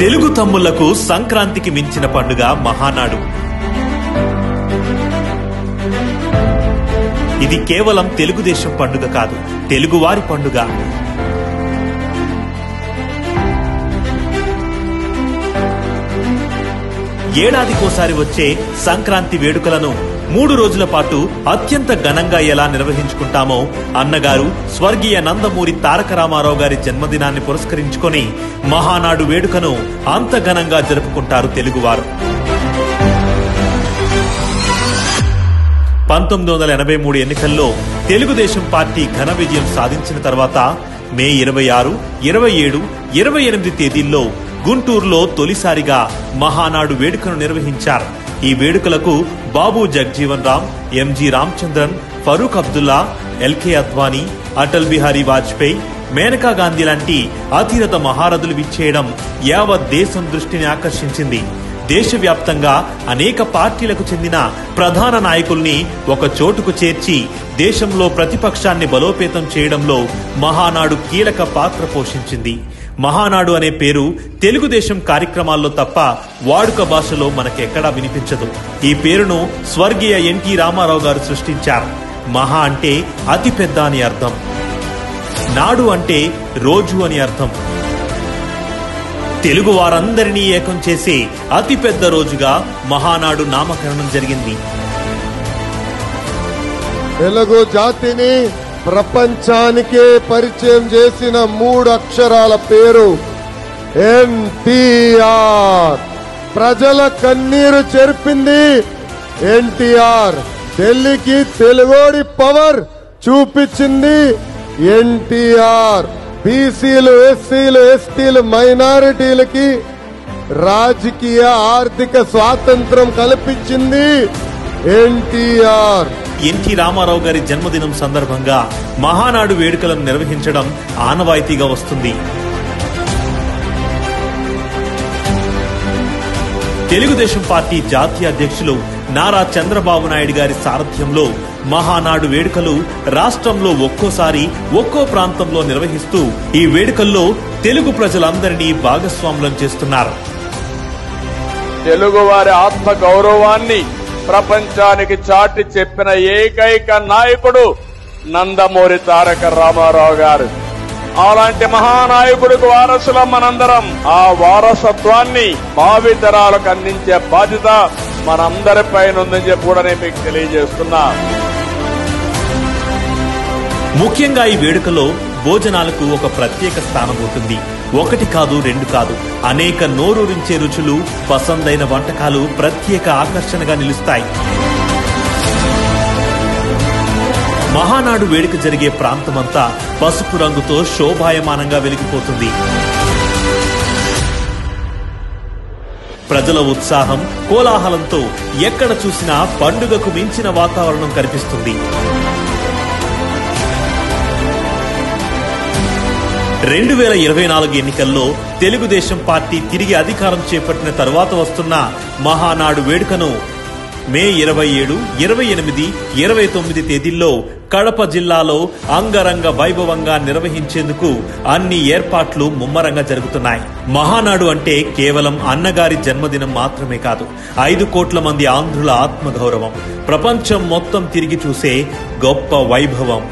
తెలుగు తమ్ముళ్లకు సంక్రాంతికి మించిన పండుగ మహానాడు. ఇది కేవలం తెలుగుదేశం పండుగ కాదు, తెలుగువారి పండుగ. ఏడాదికోసారి వచ్చే సంక్రాంతి వేడుకలను 3 రోజుల పాటు అత్యంత ఘనంగా ఎలా నిర్వహించుకుంటామో అన్నగారు స్వర్గీయ నందమూరి తారక రామారావు గారి జన్మదినాన్ని పురస్కరించుకొని మహానాడు వేడుకను అంత ఘనంగా జరుపుకుంటారు తెలుగువారు. 1983 ఎన్నికల్లో తెలుగుదేశం పార్టీ ఘన విజయం సాధించిన తర్వాత మే 26, 27, 28 తేదీల్లో గుంటూరులో తొలిసారిగా మహానాడు వేడుకను నిర్వహించారు. ఈ వేడుకలకు బాబు జగ్జీవన్ రామ్, ఎంజి రామచంద్రన్, ఫరూక్ అబ్దుల్లా, ఎల్కే అద్వానీ, అటల్ బిహారీ వాజ్పేయి, మేనకా గాంధీ లాంటి అతిరథ మహారథులు విచ్చేయడం యావత్ దేశం దృష్టిని ఆకర్షించింది. దేశవ్యాప్తంగా అనేక పార్టీలకు చెందిన ప్రధాన నాయకుల్ని ఒక చోటుకు చేర్చి దేశంలో ప్రతిపక్షాన్ని బలోపేతం చేయడంలో మహానాడు కీలక పాత్ర పోషించింది. మహానాడు అనే పేరు తెలుగుదేశం కార్యక్రమాల్లో తప్ప వాడుక భాషలో మనకెక్కడా వినిపించదు. ఈ పేరును స్వర్గీయ ఎన్టీ రామారావు గారు సృష్టించారు. మహా అంటే అతిపెద్ద అని అర్థం, నాడు అంటే రోజు అని అర్థం. తెలుగు వారందరినీ ఏకం చేసే అతిపెద్ద రోజుగా మహానాడు నామకరణం జరిగింది. తెలుగు జాతిని ప్రపంచానికే పరిచయం చేసిన 3 అక్షరాల పేరు ఎన్టీఆర్. ప్రజల కన్నీరు చెరిపింది ఎన్టీఆర్. ఢిల్లీకి తెలుగోడి పవర్ చూపించింది ఎన్టీఆర్. బీసీలు, ఎస్సీలు, ఎస్టీలు, మైనారిటీలకి రాజకీయ ఆర్థిక స్వాతంత్రం కల్పించింది ఎన్టీఆర్. ఎన్టీ రామారావు గారి జన్మదినం సందర్భంగా మహానాడు వేడుకలను నిర్వహించడం ఆనవాయితీగా వస్తుంది. తెలుగుదేశం పార్టీ జాతీయ అధ్యక్షులు నారా చంద్రబాబు నాయుడు గారి సారథ్యంలో మహానాడు వేడుకలు రాష్ట్రంలో ఒక్కోసారి ఒక్కో ప్రాంతంలో నిర్వహిస్తూ ఈ వేడుకల్లో తెలుగు ప్రజలందరినీ భాగస్వాములం చేస్తున్నారు. తెలుగు వారి ఆత్మ గౌరవాన్ని ప్రపంచానికి చాటి చెప్పిన ఏకైక నాయకుడు నందమూరి తారక రామారావు గారు. అలాంటి మహానాయకుడికి వారసులం మనందరం. ఆ వారసత్వాన్ని భావితరాలకు అందించే బాధ్యత మనందరిపైన ఉందని చెప్పి కూడా నేను మీకు తెలియజేస్తున్నా. ముఖ్యంగా ఈ వేడుకలో భోజనాలకు ఒక ప్రత్యేక స్థానం ఉంటుంది. 1 కాదు, 2 కాదు, అనేక నోరూరించే రుచులు, పసందైన వంటకాలు ప్రత్యేక ఆకర్షణగా నిలుస్తాయి. మహానాడు వేడుక జరిగే ప్రాంతమంతా పసుపు రంగుతో శోభాయమానంగా వెలిగిపోతుంది. ప్రజల ఉత్సాహం, కోలాహలంతో ఎక్కడ చూసినా పండుగకు మించిన వాతావరణం కనిపిస్తుంది. 2024 ఎన్నికల్లో తెలుగుదేశం పార్టీ తిరిగి అధికారం చేపట్టిన తరువాత వస్తున్న మహానాడు వేడుకను మే 27, 28, 29 తేదీల్లో కడప జిల్లాలో అంగరంగ వైభవంగా నిర్వహించేందుకు అన్ని ఏర్పాట్లు ముమ్మరంగా జరుగుతున్నాయి. మహానాడు అంటే కేవలం అన్నగారి జన్మదినం మాత్రమే కాదు, 5 కోట్ల మంది ఆంధ్రుల ఆత్మగౌరవం, ప్రపంచం మొత్తం తిరిగి చూసే గొప్ప వైభవం.